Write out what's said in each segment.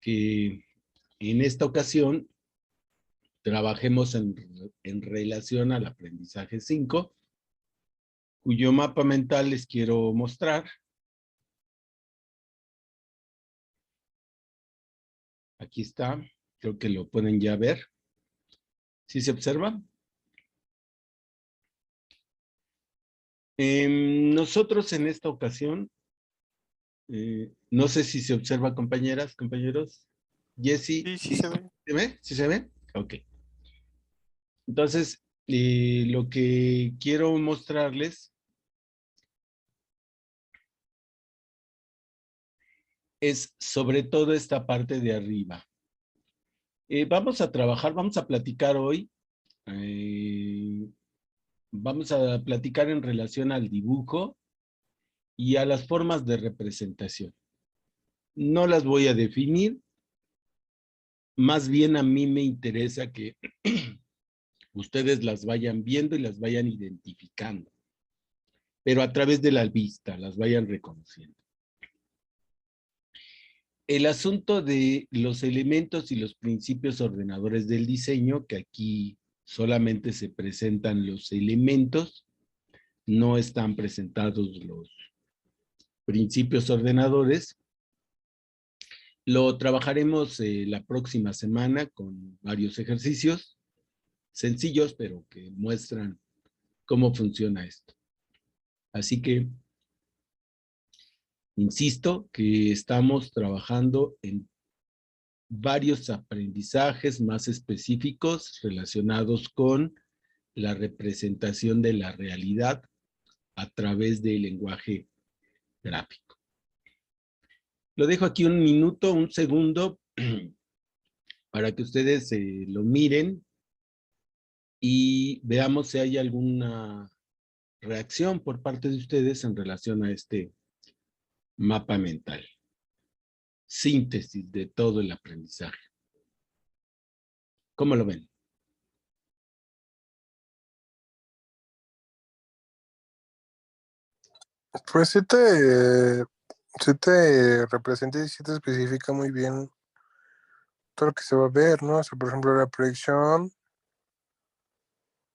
que en esta ocasión trabajemos en relación al aprendizaje 5, cuyo mapa mental les quiero mostrar. Aquí está, creo que lo pueden ya ver. ¿Sí se observa? Nosotros en esta ocasión, no sé si se observa, compañeras, compañeros. Jessy, Sí, sí se ve. ¿se ve? ¿Sí se ve? Ok. Entonces, lo que quiero mostrarles es sobre todo esta parte de arriba. Vamos a trabajar, vamos a platicar hoy, vamos a platicar en relación al dibujo y a las formas de representación. No las voy a definir, más bien a mí me interesa que ustedes las vayan viendo y las vayan identificando, pero a través de la vista, las vayan reconociendo. El asunto de los elementos y los principios ordenadores del diseño, que aquí solamente se presentan los elementos, no están presentados los principios ordenadores. Lo trabajaremos la próxima semana con varios ejercicios sencillos, pero que muestran cómo funciona esto. Así que, insisto, que estamos trabajando en varios aprendizajes más específicos relacionados con la representación de la realidad a través del lenguaje gráfico. Lo dejo aquí un minuto, un segundo, para que ustedes lo miren y veamos si hay alguna reacción por parte de ustedes en relación a este mapa mental. Síntesis de todo el aprendizaje. ¿Cómo lo ven? Pues sí te representa y sí te especifica muy bien todo lo que se va a ver, ¿no? O sea, por ejemplo, la proyección,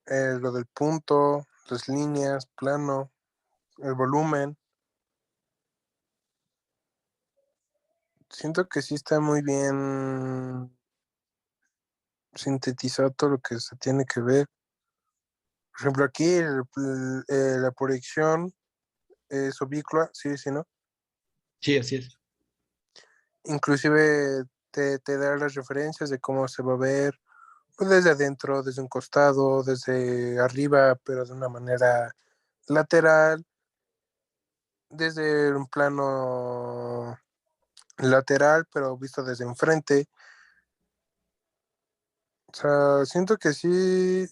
lo del punto, las líneas, plano, el volumen. Siento que sí está muy bien sintetizado todo lo que se tiene que ver. Por ejemplo, aquí la proyección es ubicua, sí, sí, ¿no? Sí, así es. Inclusive te da las referencias de cómo se va a ver, pues desde adentro, desde un costado, desde arriba, pero de una manera lateral, desde un plano lateral, pero visto desde enfrente. O sea, siento que sí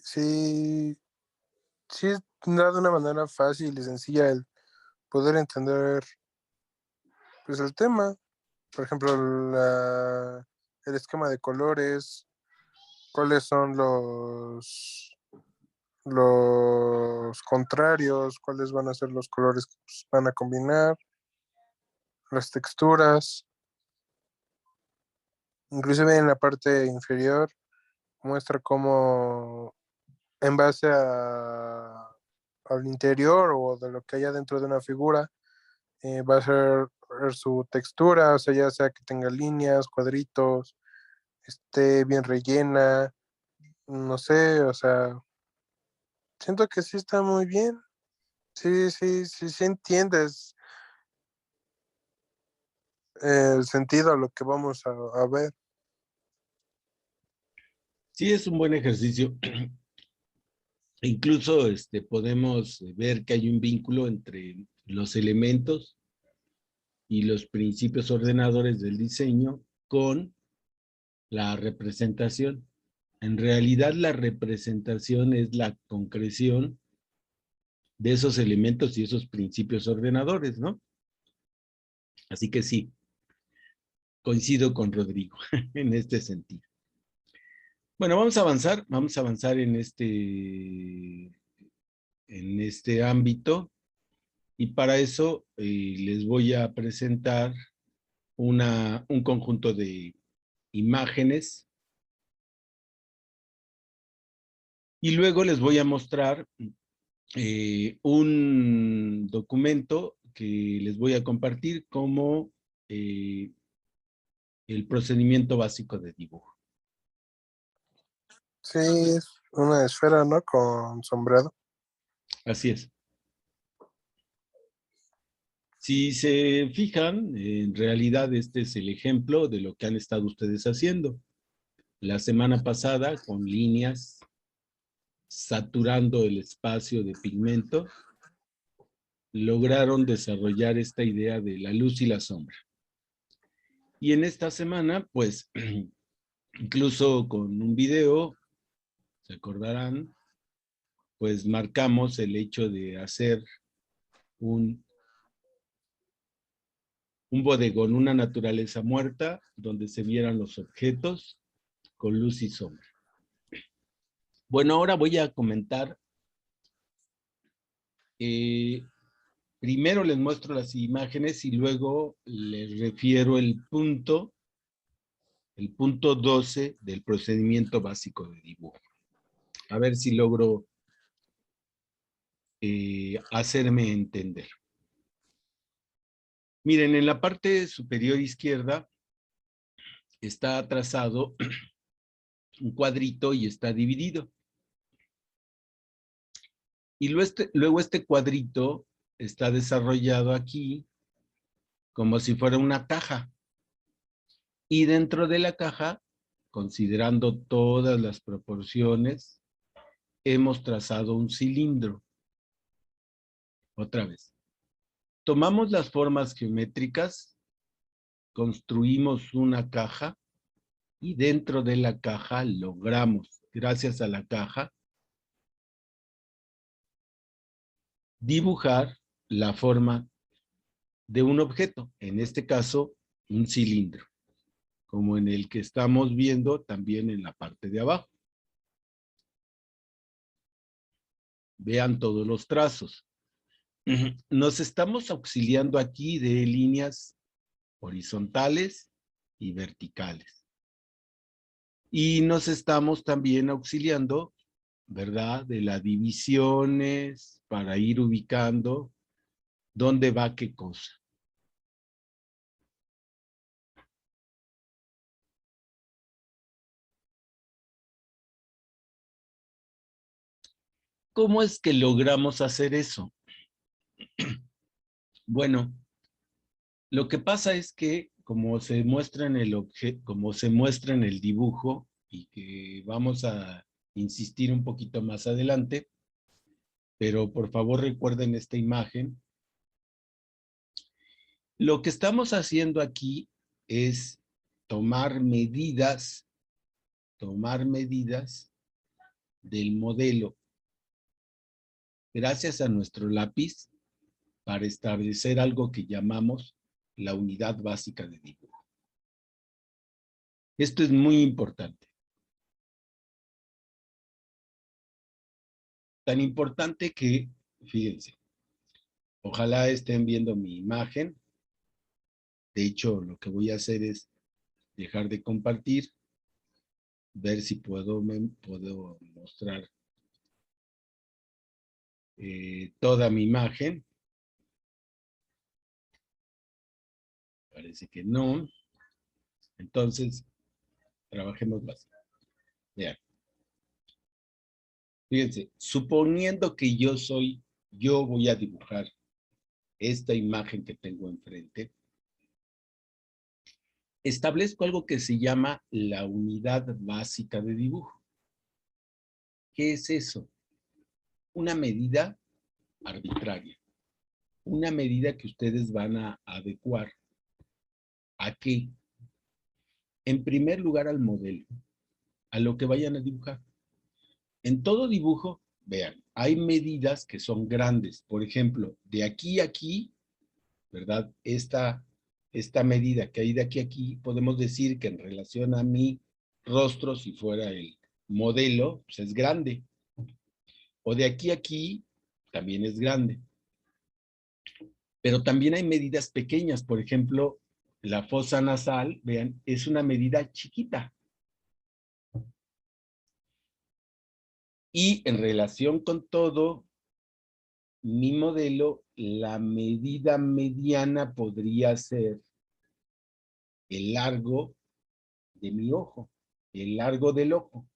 da de una manera fácil y sencilla el poder entender pues el tema. Por ejemplo, el esquema de colores, cuáles son los contrarios, cuáles van a ser los colores que pues, van a combinar, las texturas, inclusive en la parte inferior muestra cómo en base al interior o de lo que haya dentro de una figura va a ser su textura, o sea, ya sea que tenga líneas, cuadritos, esté bien rellena, no sé, o sea, siento que sí está muy bien. Sí, sí, sí, sí entiendes el sentido a lo que vamos a ver. Sí, es un buen ejercicio. Incluso podemos ver que hay un vínculo entre los elementos y los principios ordenadores del diseño con la representación. En realidad, la representación es la concreción de esos elementos y esos principios ordenadores, ¿no? Así que sí, coincido con Rodrigo en este sentido. Bueno, vamos a avanzar en este ámbito y para eso les voy a presentar un conjunto de imágenes. Y luego les voy a mostrar un documento que les voy a compartir como el procedimiento básico de dibujo. Sí, es una esfera, ¿no? Con sombreado. Así es. Si se fijan, en realidad este es el ejemplo de lo que han estado ustedes haciendo. La semana pasada, con líneas, saturando el espacio de pigmento, lograron desarrollar esta idea de la luz y la sombra. Y en esta semana, pues, incluso con un video, se acordarán, pues marcamos el hecho de hacer un bodegón, una naturaleza muerta, donde se vieran los objetos con luz y sombra. Bueno, ahora voy a comentar. Primero les muestro las imágenes y luego les refiero el punto 12 del procedimiento básico de dibujo. A ver si logro hacerme entender. Miren, en la parte superior izquierda está trazado un cuadrito y está dividido. Y luego este cuadrito está desarrollado aquí como si fuera una caja. Y dentro de la caja, considerando todas las proporciones, hemos trazado un cilindro. Otra vez. Tomamos las formas geométricas, construimos una caja y dentro de la caja logramos, gracias a la caja, dibujar la forma de un objeto, en este caso, un cilindro, como en el que estamos viendo también en la parte de abajo. Vean todos los trazos. Nos estamos auxiliando aquí de líneas horizontales y verticales. Y nos estamos también auxiliando, ¿verdad?, de las divisiones para ir ubicando dónde va qué cosa. ¿Cómo es que logramos hacer eso? Bueno, lo que pasa es que como se muestra en el dibujo y que vamos a insistir un poquito más adelante, pero por favor recuerden esta imagen. Lo que estamos haciendo aquí es tomar medidas del modelo gracias a nuestro lápiz para establecer algo que llamamos la unidad básica de dibujo. Esto es muy importante. Tan importante que, fíjense, ojalá estén viendo mi imagen. De hecho, lo que voy a hacer es dejar de compartir, ver si puedo mostrar toda mi imagen. Parece que no. Entonces, trabajemos más. Vean. Fíjense, suponiendo que yo voy a dibujar esta imagen que tengo enfrente, establezco algo que se llama la unidad básica de dibujo. ¿Qué es eso? Una medida arbitraria. Una medida que ustedes van a adecuar. ¿A qué? En primer lugar al modelo, a lo que vayan a dibujar. En todo dibujo, vean, hay medidas que son grandes. Por ejemplo, de aquí a aquí, ¿verdad? Esta medida que hay de aquí a aquí, podemos decir que en relación a mi rostro, si fuera el modelo, pues es grande. O de aquí a aquí, también es grande. Pero también hay medidas pequeñas. Por ejemplo, la fosa nasal, vean, es una medida chiquita. Y en relación con todo mi modelo, la medida mediana podría ser el largo de mi ojo, el largo del ojo.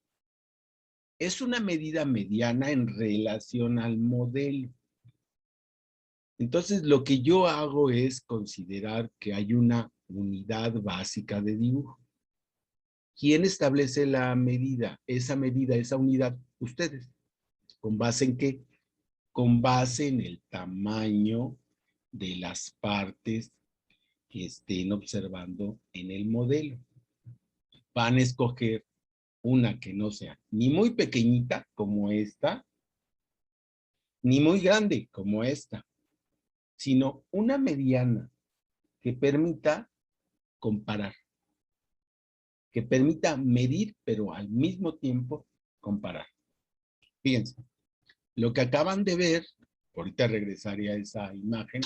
Es una medida mediana en relación al modelo. Entonces, lo que yo hago es considerar que hay una unidad básica de dibujo. ¿Quién establece la medida, esa unidad? Ustedes. ¿Con base en qué? Con base en el tamaño de las partes que estén observando en el modelo. Van a escoger una que no sea ni muy pequeñita como esta, ni muy grande como esta, sino una mediana que permita comparar, que permita medir, pero al mismo tiempo comparar. Fíjense, lo que acaban de ver, ahorita regresaré a esa imagen,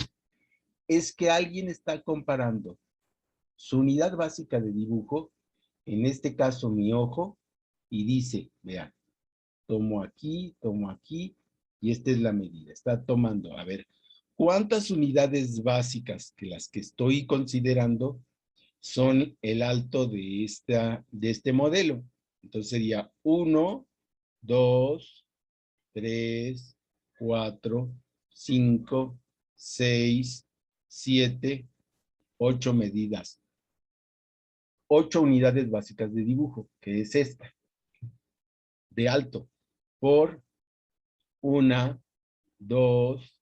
es que alguien está comparando su unidad básica de dibujo, en este caso mi ojo, y dice, vean, tomo aquí, y esta es la medida. Está tomando, a ver, ¿cuántas unidades básicas que las que estoy considerando son el alto de este modelo? Entonces sería 1, 2, 3, 4, 5, 6, 7, 8 medidas. 8 unidades básicas de dibujo, que es esta, de alto, por 1, 2,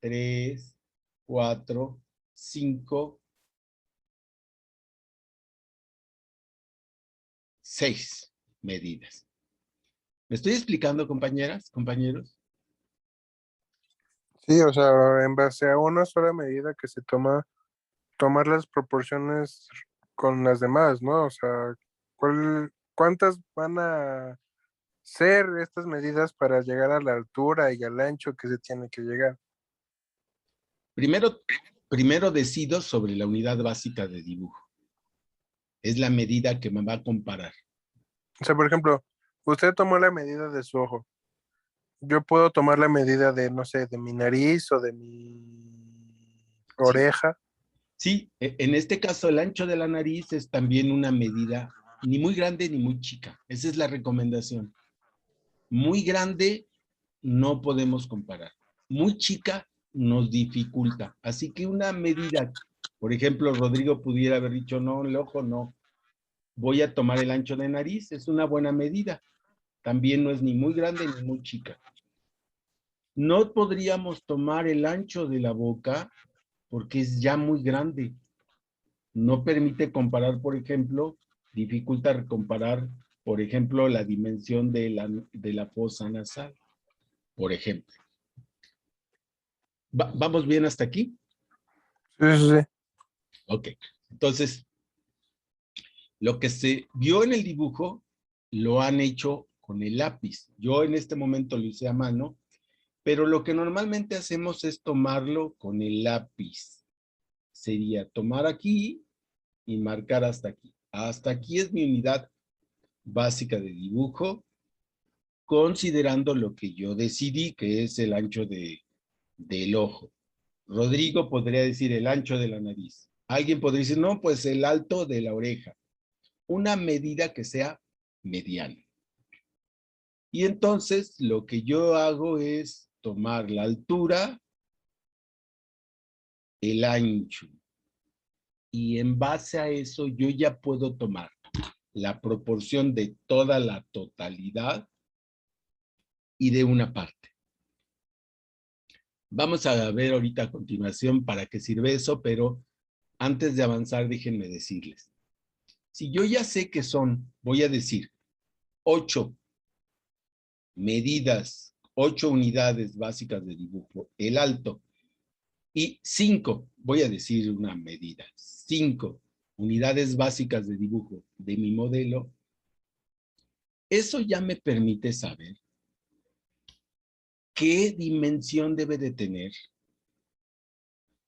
3, 4, 5, 6 medidas. ¿Me estoy explicando, compañeras, compañeros? Sí, o sea, en base a una sola medida que se toma, tomar las proporciones con las demás, ¿no? O sea, ¿cuántas van a ser estas medidas para llegar a la altura y al ancho que se tiene que llegar? Primero decido sobre la unidad básica de dibujo. Es la medida que me va a comparar. O sea, por ejemplo, usted tomó la medida de su ojo. Yo puedo tomar la medida de, no sé, de mi nariz o de mi Sí, oreja. sí, en este caso el ancho de la nariz es también una medida ni muy grande ni muy chica. Esa es la recomendación. Muy grande no podemos comparar. Muy chica nos dificulta. Así que una medida, por ejemplo, Rodrigo pudiera haber dicho, no, el ojo no. Voy a tomar el ancho de nariz, es una buena medida. También no es ni muy grande ni muy chica. No podríamos tomar el ancho de la boca porque es ya muy grande. No permite comparar, por ejemplo, dificulta comparar, por ejemplo, la dimensión de la fosa nasal, por ejemplo. ¿Vamos bien hasta aquí? Sí, sí, sí. Ok. Entonces, lo que se vio en el dibujo lo han hecho con el lápiz. Yo en este momento lo hice a mano, pero lo que normalmente hacemos es tomarlo con el lápiz. Sería tomar aquí y marcar hasta aquí. Hasta aquí es mi unidad básica de dibujo, considerando lo que yo decidí, que es el ancho del ojo. Rodrigo podría decir el ancho de la nariz. Alguien podría decir, no, pues el alto de la oreja. Una medida que sea mediana. Y entonces lo que yo hago es tomar la altura, el ancho. Y en base a eso yo ya puedo tomar la proporción de toda la totalidad y de una parte. Vamos a ver ahorita a continuación para qué sirve eso, pero antes de avanzar déjenme decirles. Si yo ya sé que son, voy a decir, 8 medidas, 8 unidades básicas de dibujo, el alto, y 5, voy a decir una medida, 5 unidades básicas de dibujo de mi modelo, eso ya me permite saber qué dimensión debe de tener,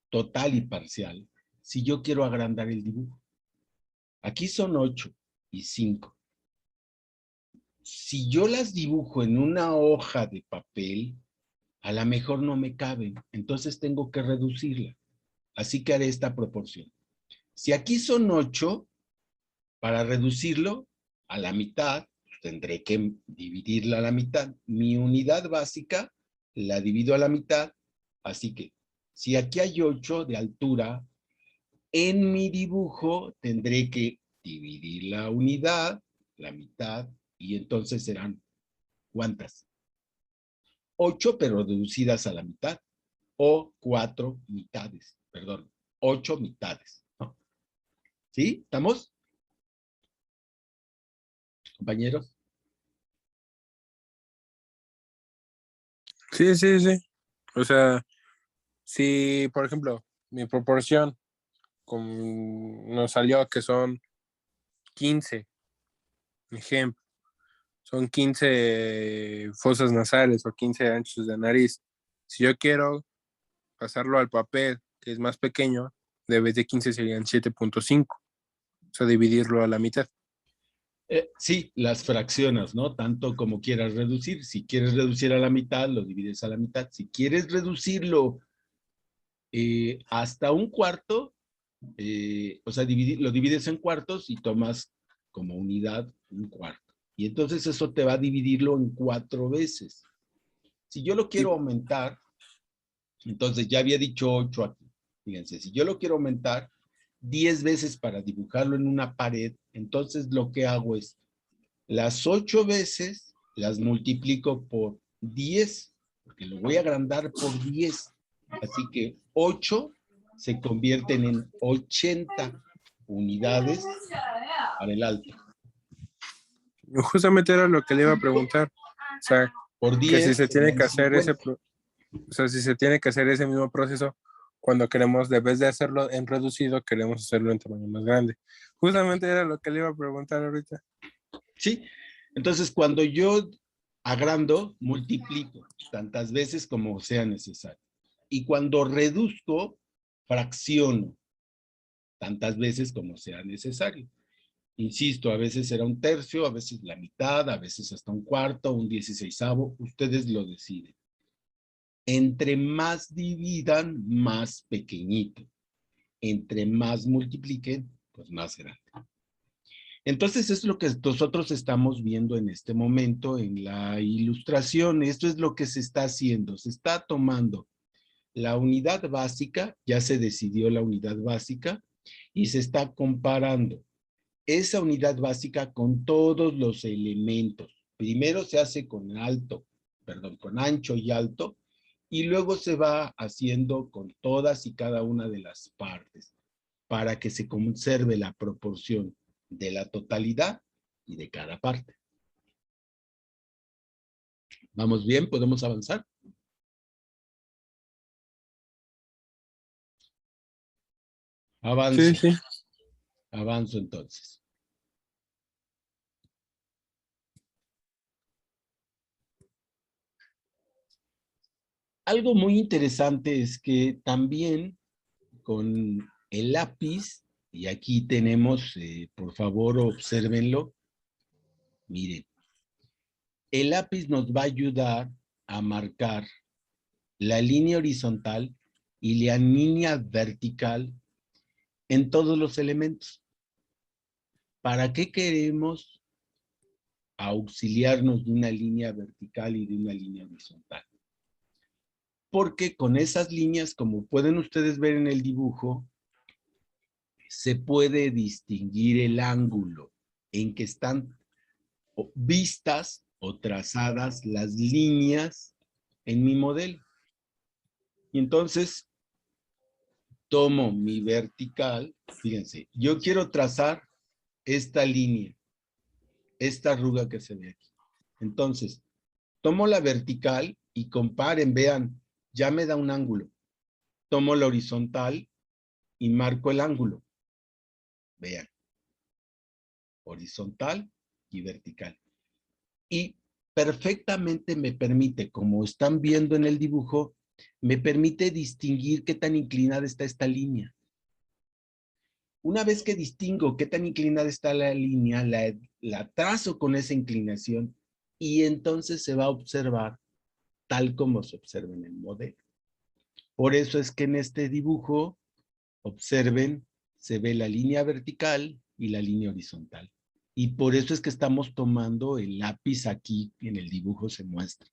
total y parcial, si yo quiero agrandar el dibujo? Aquí son 8 y 5. Si yo las dibujo en una hoja de papel, a lo mejor no me caben, entonces tengo que reducirla. Así que haré esta proporción. Si aquí son 8, para reducirlo a la mitad, tendré que dividirla a la mitad. Mi unidad básica la divido a la mitad, así que si aquí hay 8 de altura, en mi dibujo tendré que dividir la unidad, la mitad, y entonces serán, ¿cuántas? 8, pero reducidas a la mitad, o 4 mitades, perdón, 8 mitades, ¿no? ¿Sí? ¿Estamos, compañeros? Sí, sí, sí. O sea, si, por ejemplo, mi proporción nos salió que son 15, ejemplo, son 15 fosas nasales o 15 anchos de nariz. Si yo quiero pasarlo al papel, que es más pequeño, de vez de 15 serían 7.5. O sea, dividirlo a la mitad. Sí, las fraccionas, ¿no? Tanto como quieras reducir. Si quieres reducir a la mitad, lo divides a la mitad. Si quieres reducirlo hasta un cuarto, o sea, lo divides en cuartos y tomas como unidad un cuarto. Y entonces eso te va a dividirlo en 4 veces. Si yo lo Y, quiero aumentar, entonces ya había dicho 8 aquí. Fíjense, si yo lo quiero aumentar 10 veces para dibujarlo en una pared, entonces lo que hago es las 8 veces las multiplico por 10, porque lo voy a agrandar por 10. Así que 8 se convierten en 80 unidades para el alto. justamente era lo que le iba a preguntar. O sea, Por que si 10 se tiene serían que hacer 50. o sea, si se tiene que hacer ese mismo proceso cuando queremos, de vez de hacerlo en reducido, queremos hacerlo en tamaño más grande. Justamente era lo que le iba a preguntar ahorita. ¿Sí? Entonces, cuando yo agrando, multiplico tantas veces como sea necesario. Y cuando reduzco, fracciono tantas veces como sea necesario. Insisto, a veces será un tercio, a veces la mitad, a veces hasta un cuarto, un 16avo, ustedes lo deciden. Entre más dividan, más pequeñito. Entre más multipliquen, pues más grande. Entonces es lo que nosotros estamos viendo en este momento en la ilustración. Esto es lo que se está haciendo. Se está tomando la unidad básica, ya se decidió la unidad básica, y se está comparando esa unidad básica con todos los elementos. Primero se hace con con ancho y alto, y luego se va haciendo con todas y cada una de las partes para que se conserve la proporción de la totalidad y de cada parte. ¿Vamos bien? ¿Podemos avanzar? Sí, Avanzo, sí. avanzo entonces. Algo muy interesante es que también con el lápiz, y aquí tenemos, por favor, obsérvenlo, miren, el lápiz nos va a ayudar a marcar la línea horizontal y la línea vertical en todos los elementos. ¿Para qué queremos auxiliarnos de una línea vertical y de una línea horizontal? Porque con esas líneas, como pueden ustedes ver en el dibujo, se puede distinguir el ángulo en que están vistas o trazadas las líneas en mi modelo. Y entonces tomo mi vertical, fíjense, yo quiero trazar esta línea, esta arruga que se ve aquí. Entonces, tomo la vertical y comparen, vean, ya me da un ángulo. Tomo la horizontal y marco el ángulo. Vean, horizontal y vertical. Y perfectamente me permite, como están viendo en el dibujo, me permite distinguir qué tan inclinada está esta línea. Una vez que distingo qué tan inclinada está la línea, la trazo con esa inclinación y entonces se va a observar tal como se observa en el modelo. Por eso es que en este dibujo, observen, se ve la línea vertical y la línea horizontal. Y por eso es que estamos tomando el lápiz aquí, en el dibujo se muestra.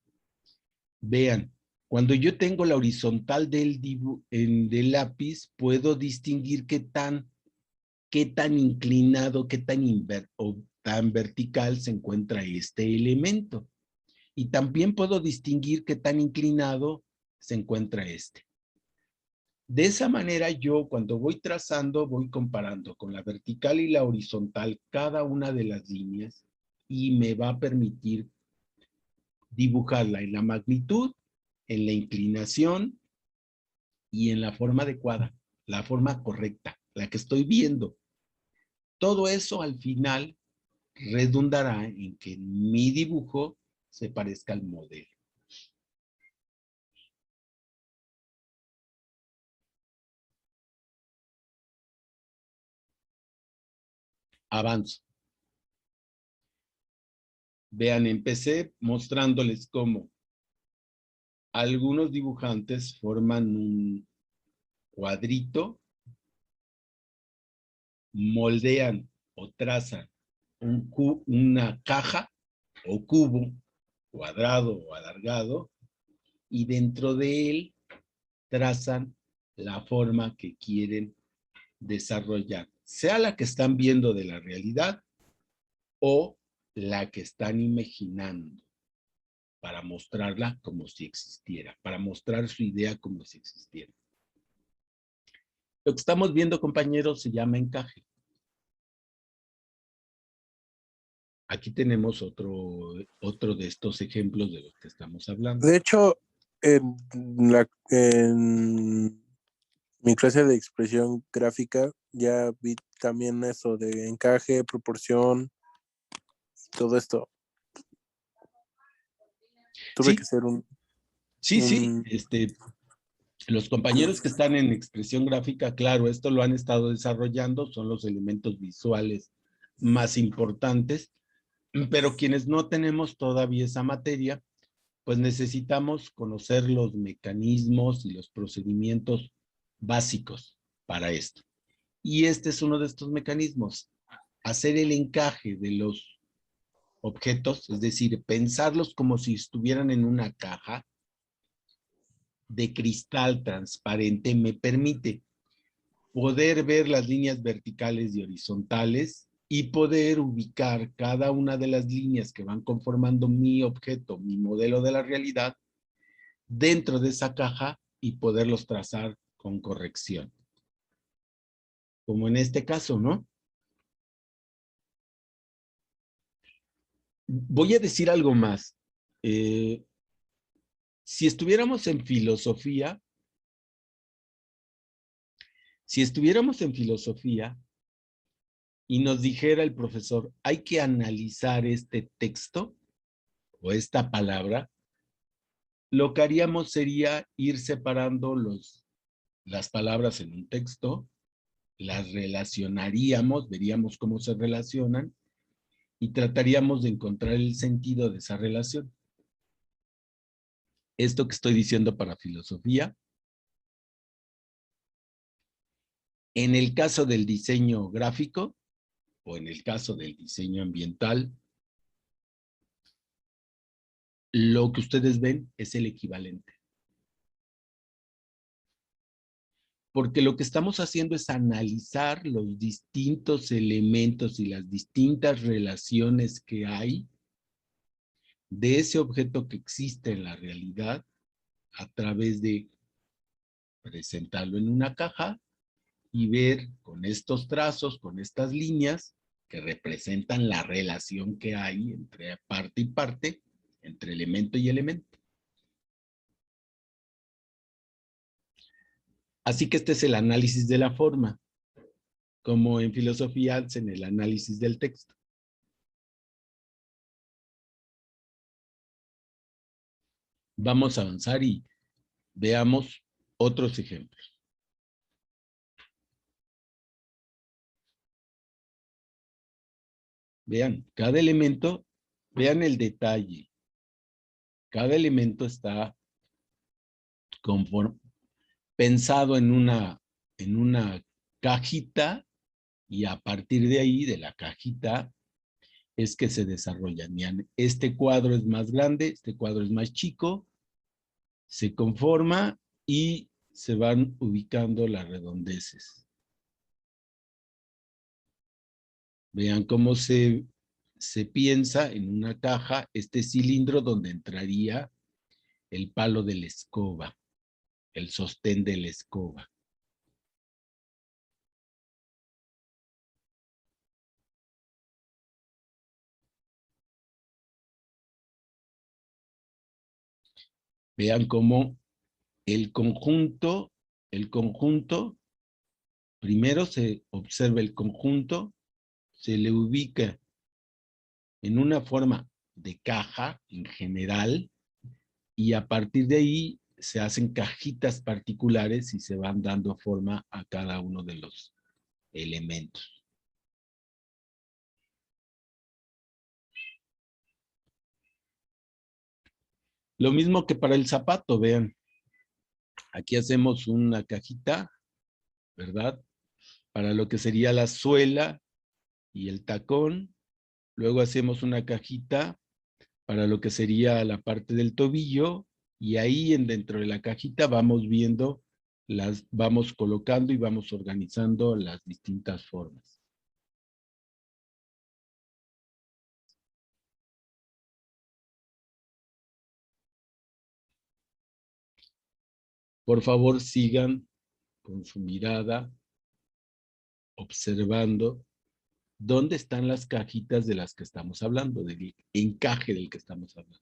Vean, cuando yo tengo la horizontal del lápiz, puedo distinguir qué tan inclinado, o tan vertical se encuentra este elemento. Y también puedo distinguir qué tan inclinado se encuentra este. De esa manera yo cuando voy trazando voy comparando con la vertical y la horizontal cada una de las líneas y me va a permitir dibujarla en la magnitud, en la inclinación y en la forma adecuada, la forma correcta, la que estoy viendo. Todo eso al final redundará en que mi dibujo se parezca al modelo. Avanzo. Vean, empecé mostrándoles cómo algunos dibujantes forman un cuadrito, moldean o trazan una caja o cubo, cuadrado o alargado, y dentro de él trazan la forma que quieren desarrollar, sea la que están viendo de la realidad o la que están imaginando para mostrarla como si existiera, para mostrar su idea como si existiera. Lo que estamos viendo, compañeros, se llama encaje. Aquí tenemos otro de estos ejemplos de los que estamos hablando. De hecho, en mi clase de expresión gráfica ya vi también eso de encaje, proporción, todo esto. Tuve que Sí, hacer sí. un Los compañeros que están en expresión gráfica, claro, esto lo han estado desarrollando, son los elementos visuales más importantes, pero quienes no tenemos todavía esa materia, pues necesitamos conocer los mecanismos y los procedimientos básicos para esto. Y este es uno de estos mecanismos, hacer el encaje de los objetos, es decir, pensarlos como si estuvieran en una caja de cristal transparente, me permite poder ver las líneas verticales y horizontales y poder ubicar cada una de las líneas que van conformando mi objeto, mi modelo de la realidad, dentro de esa caja y poderlos trazar con corrección. Como en este caso, ¿no? Voy a decir algo más. Si estuviéramos en filosofía, y nos dijera el profesor, hay que analizar este texto o esta palabra, lo que haríamos sería ir separando las palabras en un texto, las relacionaríamos, veríamos cómo se relacionan y trataríamos de encontrar el sentido de esa relación. Esto que estoy diciendo para filosofía, en el caso del diseño gráfico o en el caso del diseño ambiental, lo que ustedes ven es el equivalente. Porque lo que estamos haciendo es analizar los distintos elementos y las distintas relaciones que hay de ese objeto que existe en la realidad a través de presentarlo en una caja y ver con estos trazos, con estas líneas que representan la relación que hay entre parte y parte, entre elemento y elemento. Así que este es el análisis de la forma, como en filosofía hacen el análisis del texto. Vamos a avanzar y veamos otros ejemplos. Vean, cada elemento, vean el detalle. Cada elemento está pensado en una cajita y a partir de ahí, de la cajita, es que se desarrollan. Este cuadro es más grande, este cuadro es más chico, se conforma y se van ubicando las redondeces. Vean cómo se piensa en una caja este cilindro donde entraría el palo de la escoba, el sostén de la escoba. Vean cómo el conjunto, primero se observa el conjunto, se le ubica en una forma de caja en general y a partir de ahí se hacen cajitas particulares y se van dando forma a cada uno de los elementos. Lo mismo que para el zapato, vean. Aquí hacemos una cajita, ¿verdad? Para lo que sería la suela y el tacón. Luego hacemos una cajita para lo que sería la parte del tobillo y ahí dentro de la cajita vamos viendo, vamos colocando y vamos organizando las distintas formas. Por favor, sigan con su mirada observando dónde están las cajitas de las que estamos hablando, del encaje del que estamos hablando.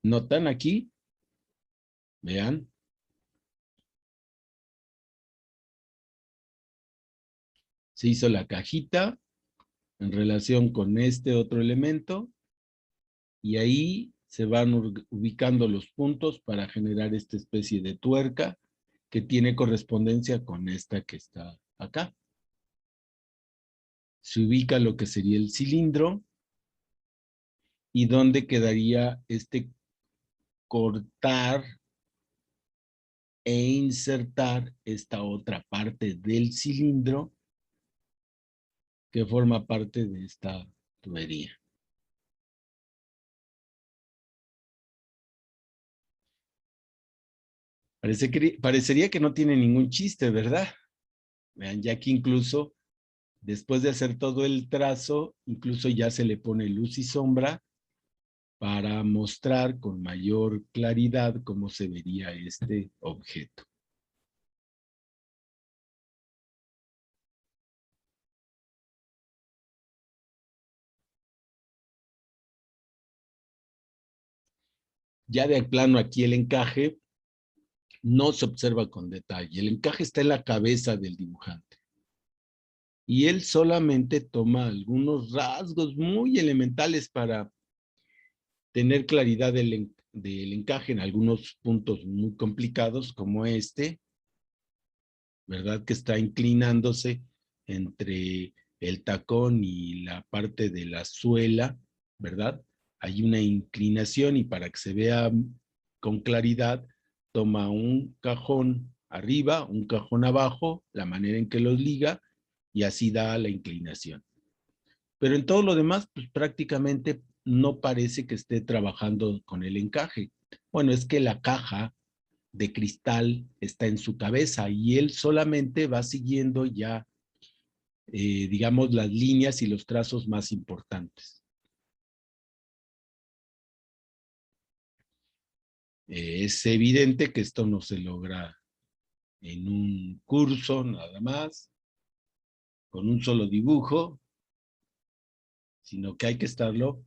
¿Notan aquí? Vean. Se hizo la cajita en relación con este otro elemento y ahí se van ubicando los puntos para generar esta especie de tuerca que tiene correspondencia con esta que está acá. Se ubica lo que sería el cilindro y dónde quedaría este cortar e insertar esta otra parte del cilindro que forma parte de esta tubería. Parecería que no tiene ningún chiste, ¿verdad? Vean, ya que incluso después de hacer todo el trazo, incluso ya se le pone luz y sombra para mostrar con mayor claridad cómo se vería este objeto. Ya de plano aquí el encaje no se observa con detalle. El encaje está en la cabeza del dibujante. Y él solamente toma algunos rasgos muy elementales para tener claridad del encaje en algunos puntos muy complicados como este, ¿verdad? Que está inclinándose entre el tacón y la parte de la suela, ¿verdad? Hay una inclinación y para que se vea con claridad, toma un cajón arriba, un cajón abajo, la manera en que los liga y así da la inclinación. Pero en todo lo demás, pues prácticamente no parece que esté trabajando con el encaje. Bueno, es que la caja de cristal está en su cabeza y él solamente va siguiendo ya, digamos, las líneas y los trazos más importantes. Es evidente que esto no se logra en un curso nada más, con un solo dibujo, sino que hay que estarlo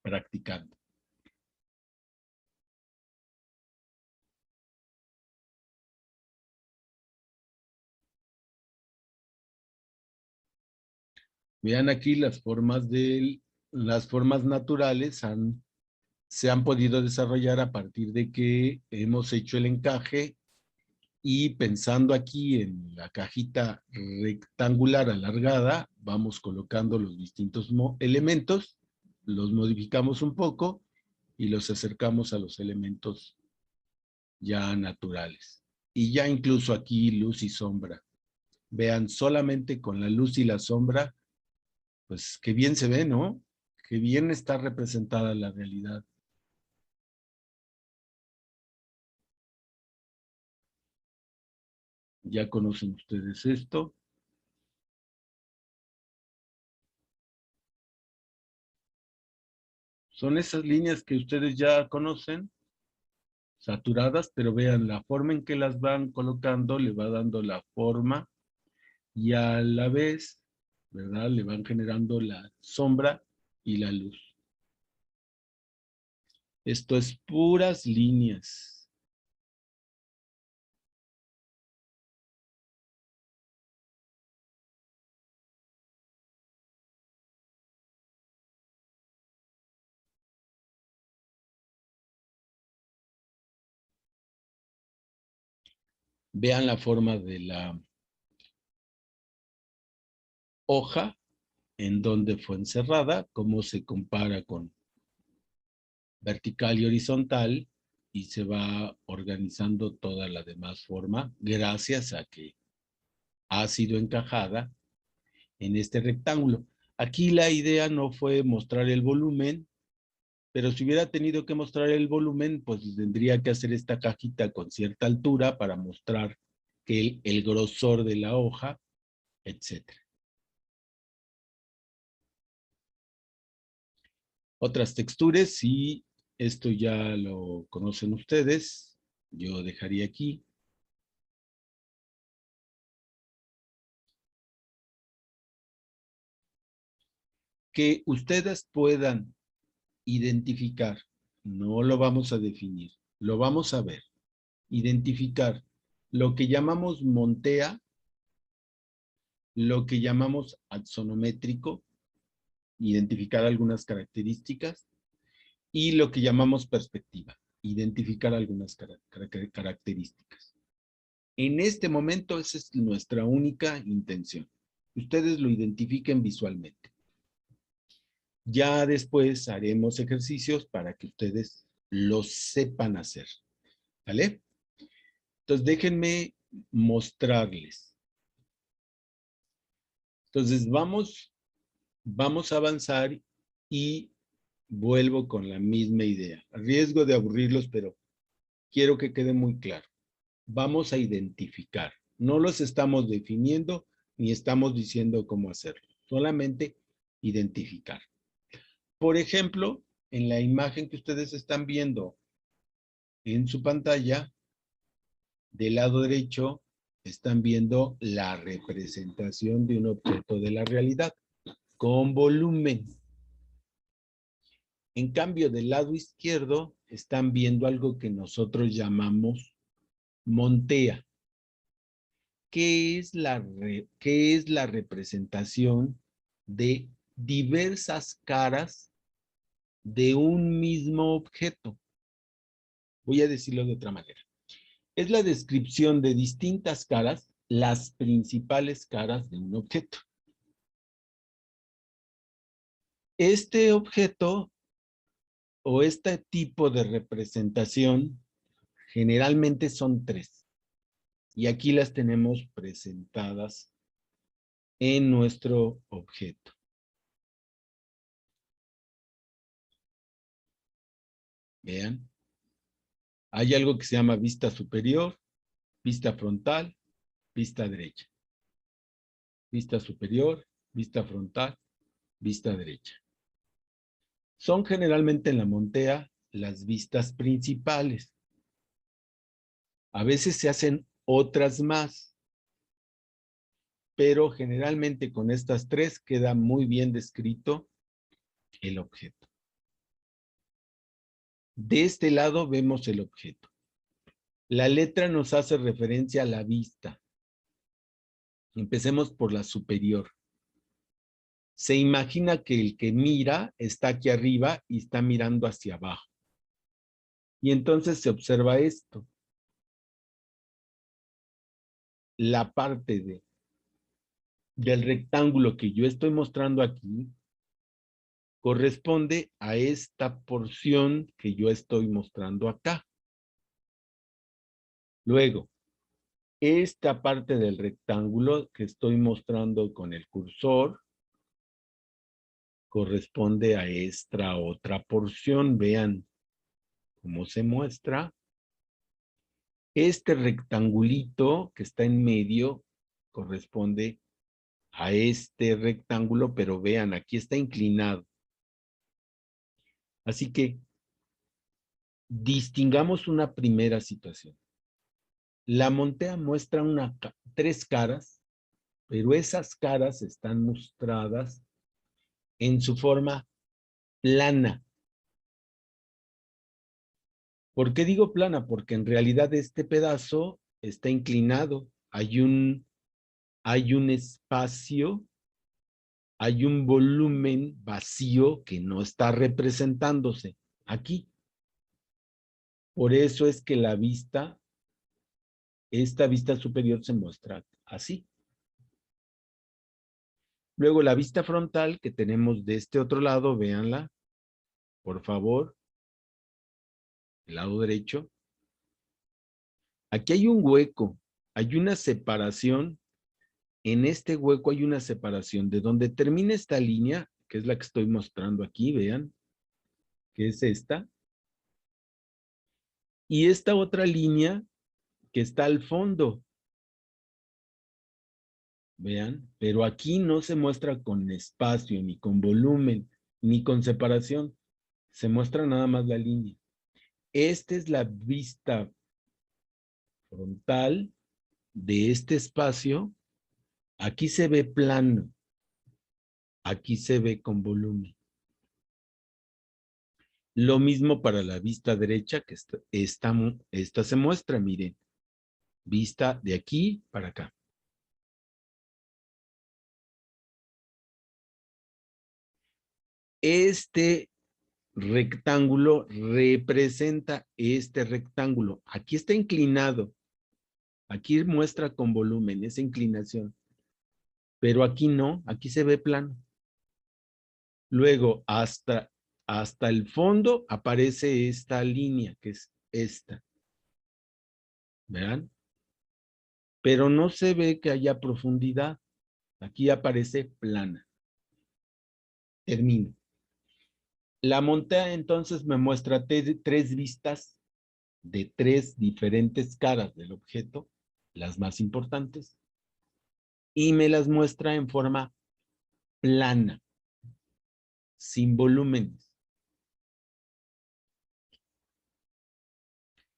practicando. Vean aquí las formas naturales se han podido desarrollar a partir de que hemos hecho el encaje y pensando aquí en la cajita rectangular alargada, vamos colocando los distintos elementos, los modificamos un poco y los acercamos a los elementos ya naturales. Y ya incluso aquí luz y sombra. Vean, solamente con la luz y la sombra, pues qué bien se ve, ¿no? Qué bien está representada la realidad. Ya conocen ustedes esto. Son esas líneas que ustedes ya conocen, saturadas, pero vean la forma en que las van colocando, le va dando la forma y a la vez, ¿verdad? Le van generando la sombra y la luz. Esto es puras líneas. Vean la forma de la hoja, en donde fue encerrada, cómo se compara con vertical y horizontal, y se va organizando toda la demás forma, gracias a que ha sido encajada en este rectángulo. Aquí la idea no fue mostrar el volumen, pero si hubiera tenido que mostrar el volumen, pues tendría que hacer esta cajita con cierta altura para mostrar que el grosor de la hoja, etcétera. Otras texturas, sí, esto ya lo conocen ustedes, yo dejaría aquí. Que ustedes puedan identificar, no lo vamos a definir, lo vamos a ver, identificar lo que llamamos montea, lo que llamamos axonométrico, identificar algunas características, y lo que llamamos perspectiva, identificar algunas características. En este momento esa es nuestra única intención. Ustedes lo identifiquen visualmente. Ya después haremos ejercicios para que ustedes lo sepan hacer. ¿Vale? Entonces déjenme mostrarles. Entonces vamos a avanzar y vuelvo con la misma idea. A riesgo de aburrirlos, pero quiero que quede muy claro. Vamos a identificar. No los estamos definiendo ni estamos diciendo cómo hacerlo. Solamente identificar. Por ejemplo, en la imagen que ustedes están viendo en su pantalla, del lado derecho, están viendo la representación de un objeto de la realidad con volumen. En cambio, del lado izquierdo, están viendo algo que nosotros llamamos montea. ¿Qué es la representación de diversas caras de un mismo objeto? Voy a decirlo de otra manera. Es la descripción de distintas caras, las principales caras de un objeto. Este objeto o este tipo de representación generalmente son tres. Y aquí las tenemos presentadas en nuestro objeto. Vean. Hay algo que se llama vista superior, vista frontal, vista derecha. Vista superior, vista frontal, vista derecha. Son generalmente en la montea las vistas principales. A veces se hacen otras más, pero generalmente con estas tres queda muy bien descrito el objeto. De este lado vemos el objeto. La letra nos hace referencia a la vista. Empecemos por la superior. se imagina que el que mira está aquí arriba y está mirando hacia abajo. Y entonces se observa esto. La parte del rectángulo que yo estoy mostrando aquí corresponde a esta porción que yo estoy mostrando acá. Luego, esta parte del rectángulo que estoy mostrando con el cursor corresponde a esta otra porción. Vean cómo se muestra. Este rectangulito que está en medio corresponde a este rectángulo, pero vean, aquí está inclinado. Así que distingamos una primera situación. La montea muestra tres caras, pero esas caras están mostradas en su forma plana. ¿Por qué digo plana? Porque en realidad este pedazo está inclinado. Hay un espacio, hay un volumen vacío que no está representándose aquí. Por eso es que esta vista superior se muestra así. Luego la vista frontal que tenemos de este otro lado, véanla, por favor, el lado derecho. Aquí hay un hueco, hay una separación. En este hueco hay una separación de donde termina esta línea, que es la que estoy mostrando aquí, vean, que es esta. Y esta otra línea que está al fondo. Vean, pero aquí no se muestra con espacio, ni con volumen, ni con separación. Se muestra nada más la línea. Esta es la vista frontal de este espacio. Aquí se ve plano. Aquí se ve con volumen. Lo mismo para la vista derecha, que esta se muestra, miren. Vista de aquí para acá. Este rectángulo representa este rectángulo. Aquí está inclinado. Aquí muestra con volumen esa inclinación. Pero aquí no, aquí se ve plano. Luego, hasta el fondo aparece esta línea, que es esta. ¿Vean? Pero no se ve que haya profundidad. Aquí aparece plana. Termino. La montea entonces me muestra tres vistas de tres diferentes caras del objeto, las más importantes, y me las muestra en forma plana, sin volúmenes.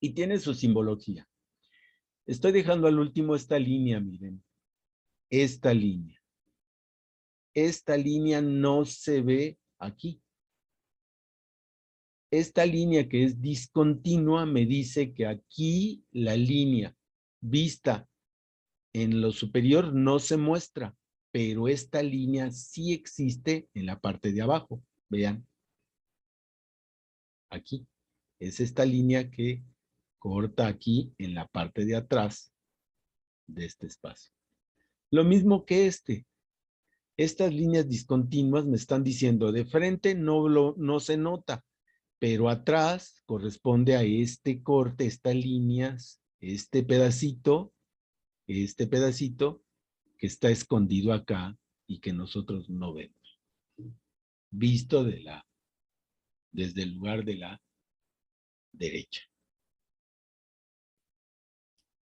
Y tiene su simbología. Estoy dejando al último esta línea, miren. Esta línea. Esta línea no se ve aquí. Esta línea que es discontinua me dice que aquí la línea vista en lo superior no se muestra, pero esta línea sí existe en la parte de abajo. Vean. Aquí. Es esta línea que corta aquí en la parte de atrás de este espacio. Lo mismo que este. Estas líneas discontinuas me están diciendo de frente no se nota, pero atrás corresponde a este corte, estas líneas, este pedacito que está escondido acá y que nosotros no vemos. Visto desde el lugar de la derecha.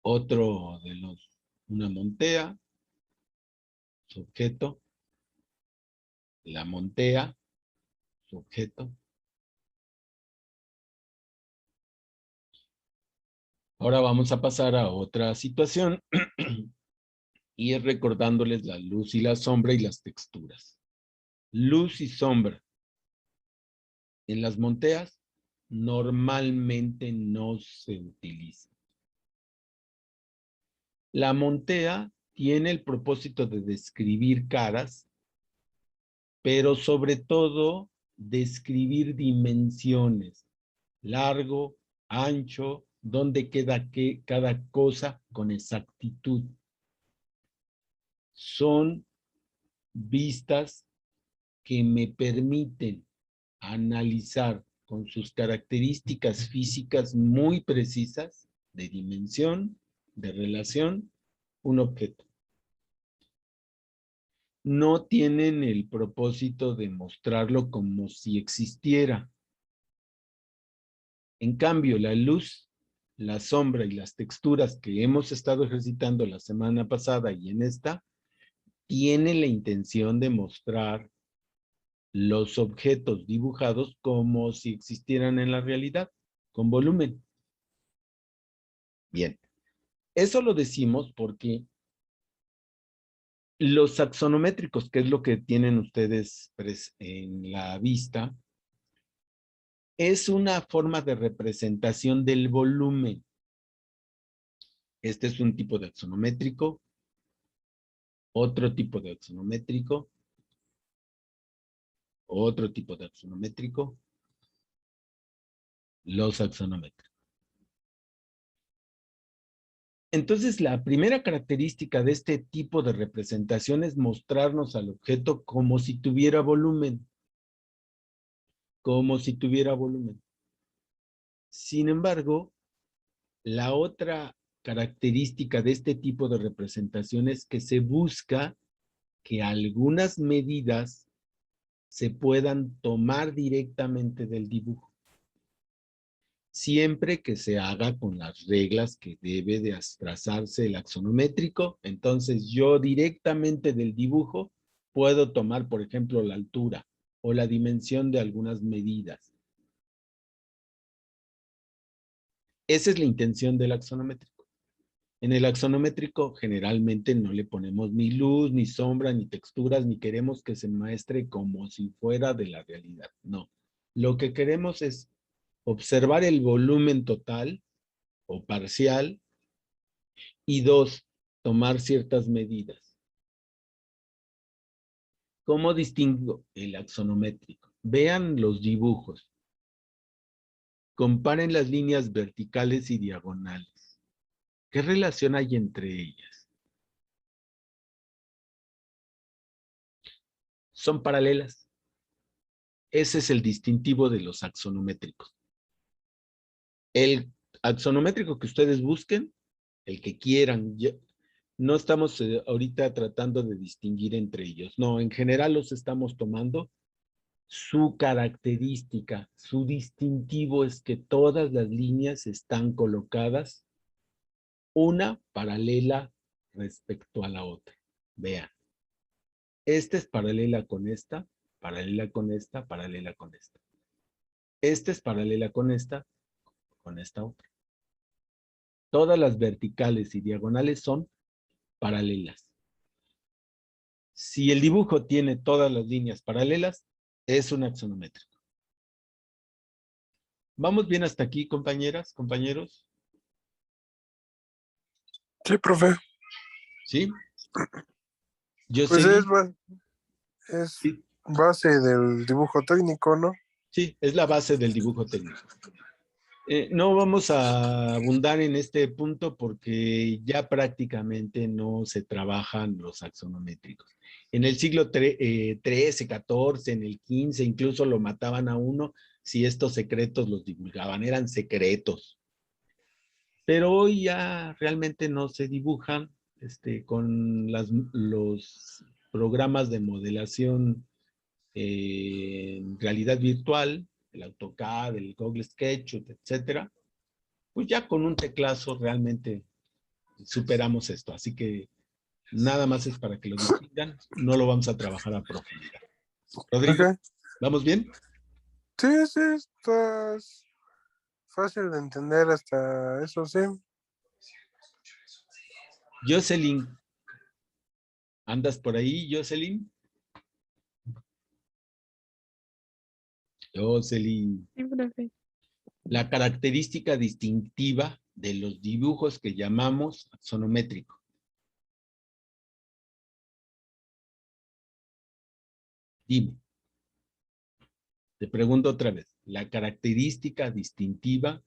Otro de una montea, su objeto, la montea, su objeto. Ahora vamos a pasar a otra situación y es recordándoles la luz y la sombra y las texturas. Luz y sombra. En las monteas normalmente no se utiliza. La montea tiene el propósito de describir caras pero sobre todo describir dimensiones, largo, ancho, dónde queda cada cosa con exactitud. Son vistas que me permiten analizar con sus características físicas muy precisas, de dimensión, de relación, un objeto. No tienen el propósito de mostrarlo como si existiera. En cambio, la luz, la sombra y las texturas que hemos estado ejercitando la semana pasada y en esta, tienen la intención de mostrar los objetos dibujados como si existieran en la realidad, con volumen. Bien, eso lo decimos porque los axonométricos, que es lo que tienen ustedes en la vista, es una forma de representación del volumen. Este es un tipo de axonométrico, otro tipo de axonométrico, otro tipo de axonométrico, los axonométricos. Entonces, la primera característica de este tipo de representación es mostrarnos al objeto como si tuviera volumen. Como si tuviera volumen. Sin embargo, la otra característica de este tipo de representación es que se busca que algunas medidas se puedan tomar directamente del dibujo. Siempre que se haga con las reglas que debe de trazarse el axonométrico, entonces yo directamente del dibujo puedo tomar, por ejemplo, la altura o la dimensión de algunas medidas. Esa es la intención del axonométrico. En el axonométrico generalmente no le ponemos ni luz, ni sombra, ni texturas, ni queremos que se muestre como si fuera de la realidad. No. Lo que queremos es observar el volumen total o parcial y dos, tomar ciertas medidas. ¿Cómo distingo el axonométrico? Vean los dibujos. Comparen las líneas verticales y diagonales. ¿Qué relación hay entre ellas? Son paralelas. Ese es el distintivo de los axonométricos. El axonométrico que ustedes busquen, el que quieran, no estamos ahorita tratando de distinguir entre ellos. No, en general los estamos tomando. Su característica, su distintivo es que todas las líneas están colocadas una paralela respecto a la otra. Vean, esta es paralela con esta, paralela con esta, paralela con esta. Esta es paralela con esta otra. Todas las verticales y diagonales son paralelas. Si el dibujo tiene todas las líneas paralelas, es un axonométrico. ¿Vamos bien hasta aquí, compañeras, compañeros? Sí, profe. ¿Sí? Pues Jocelyn. es Sí, base del dibujo técnico, ¿no? sí, es la base del dibujo técnico. No vamos a abundar en este punto porque ya prácticamente no se trabajan los axonométricos. En el siglo XIII, XIV, en el XV, incluso lo mataban a uno si estos secretos los divulgaban, eran secretos. Pero hoy ya realmente no se dibujan con los programas de modelación en realidad virtual, el AutoCAD, el Google Sketch, etcétera, pues ya con un teclazo realmente superamos esto. Así que nada más es para que lo distingan, no lo vamos a trabajar a profundidad. Rodrigo, Okay. ¿vamos bien? Sí, está fácil de entender hasta eso, sí. Jocelyn, ¿andas por ahí, Jocelyn? Jocelyn. Sí, profe. La característica distintiva de los dibujos que llamamos axonométrico. Dime. Te pregunto otra vez. La característica distintiva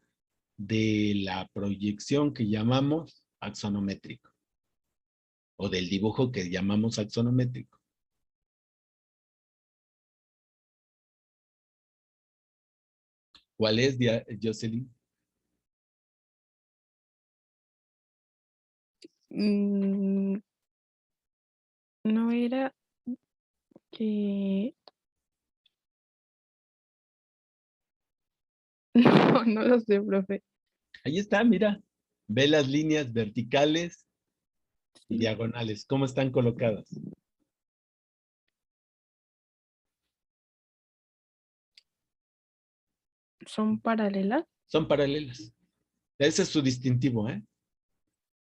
de la proyección que llamamos axonométrico. O del dibujo que llamamos axonométrico. ¿Cuál es, Jocelyn? No era que... No, no lo sé, profe. Ahí está, mira. Ve las líneas verticales y Sí. diagonales. ¿Cómo están colocadas? ¿Son paralelas? Son paralelas. Ese es su distintivo, ¿eh?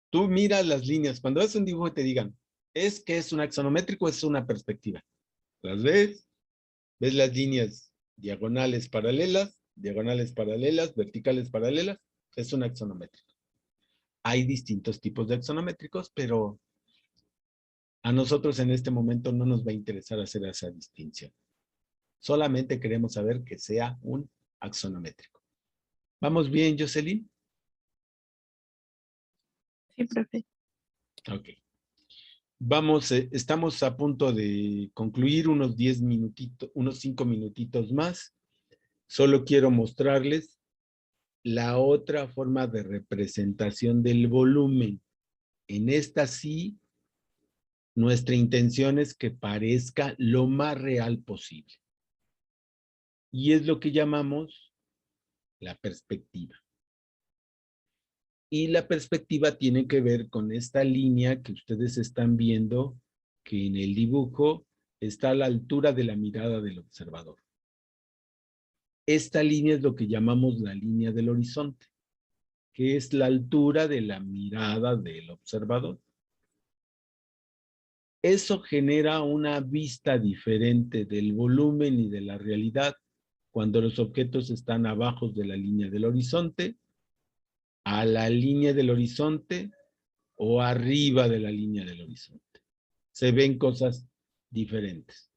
Tú miras las líneas. Cuando ves un dibujo te digan, ¿es que es un axonométrico o es una perspectiva? Las ves, ves las líneas diagonales paralelas, verticales paralelas, es un axonométrico. Hay distintos tipos de axonométricos, pero a nosotros en este momento no nos va a interesar hacer esa distinción. Solamente queremos saber que sea un axonométrico. ¿Vamos bien, Jocelyn? Sí, profe. Ok. Vamos, estamos a punto de concluir unos 10 minutitos, unos 5 minutitos más. Solo quiero mostrarles la otra forma de representación del volumen. En esta sí, nuestra intención es que parezca lo más real posible. Y es lo que llamamos la perspectiva. Y la perspectiva tiene que ver con esta línea que ustedes están viendo, que en el dibujo está a la altura de la mirada del observador. Esta línea es lo que llamamos la línea del horizonte, que es la altura de la mirada del observador. Eso genera una vista diferente del volumen y de la realidad cuando los objetos están abajo de la línea del horizonte, a la línea del horizonte o arriba de la línea del horizonte. Se ven cosas diferentes.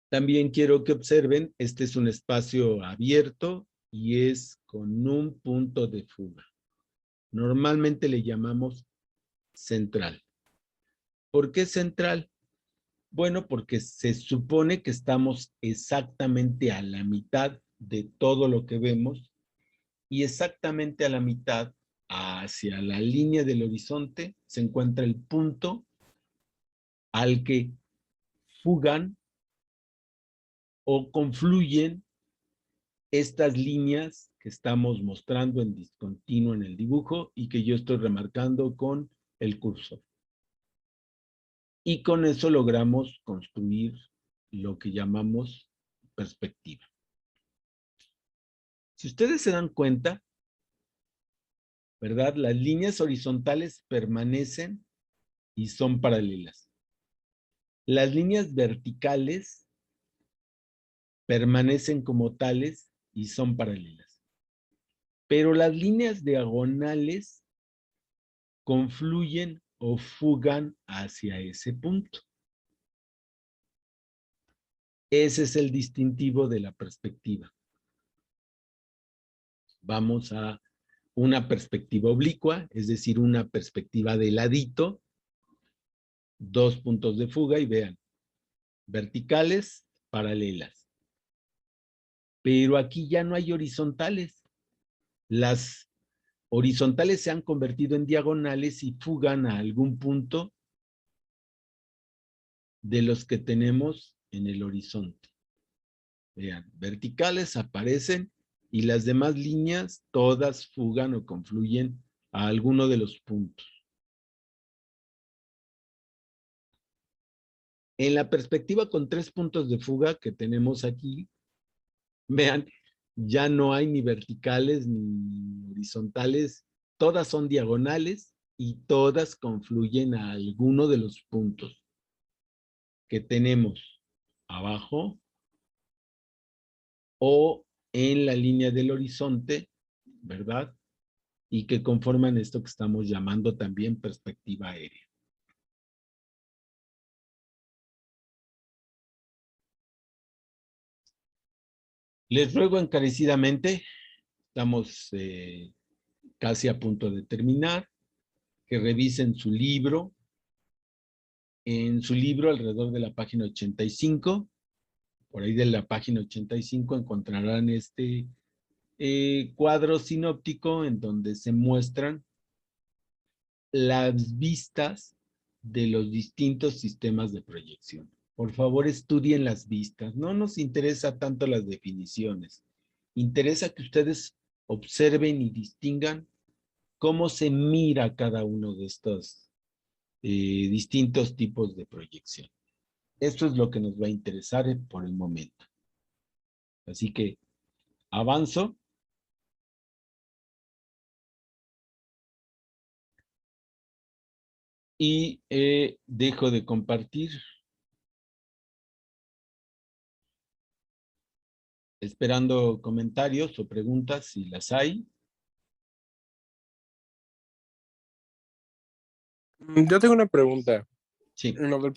También quiero que observen, este es un espacio abierto y es con un punto de fuga. Normalmente le llamamos central. ¿Por qué central? Bueno, porque se supone que estamos exactamente a la mitad de todo lo que vemos y exactamente a la mitad hacia la línea del horizonte se encuentra el punto al que fugan o confluyen estas líneas que estamos mostrando en discontinuo en el dibujo y que yo estoy remarcando con el cursor. Y con eso logramos construir lo que llamamos perspectiva. Si ustedes se dan cuenta, ¿verdad? Las líneas horizontales permanecen y son paralelas. Las líneas verticales permanecen como tales y son paralelas. Pero las líneas diagonales confluyen o fugan hacia ese punto. Ese es el distintivo de la perspectiva. Vamos a una perspectiva oblicua, es decir, una perspectiva de ladito, dos puntos de fuga y vean, verticales, paralelas. Pero aquí ya no hay horizontales. Las horizontales se han convertido en diagonales y fugan a algún punto de los que tenemos en el horizonte. Vean, verticales aparecen y las demás líneas todas fugan o confluyen a alguno de los puntos. En la perspectiva con 3 puntos de fuga que tenemos aquí, vean, ya no hay ni verticales ni horizontales, todas son diagonales y todas confluyen a alguno de los puntos que tenemos abajo o en la línea del horizonte, ¿verdad? Y que conforman esto que estamos llamando también perspectiva aérea. Les ruego encarecidamente, estamos casi a punto de terminar, que revisen su libro. En su libro, alrededor de la página 85, por ahí de la página 85 encontrarán este cuadro sinóptico en donde se muestran las vistas de los distintos sistemas de proyección. Por favor, estudien las vistas. No nos interesa tanto las definiciones. Interesa que ustedes observen y distingan cómo se mira cada uno de estos distintos tipos de proyección. Esto es lo que nos va a interesar por el momento. Así que avanzo. Y dejo de compartir. Esperando comentarios o preguntas si las hay. Yo tengo una pregunta. Sí. En lo del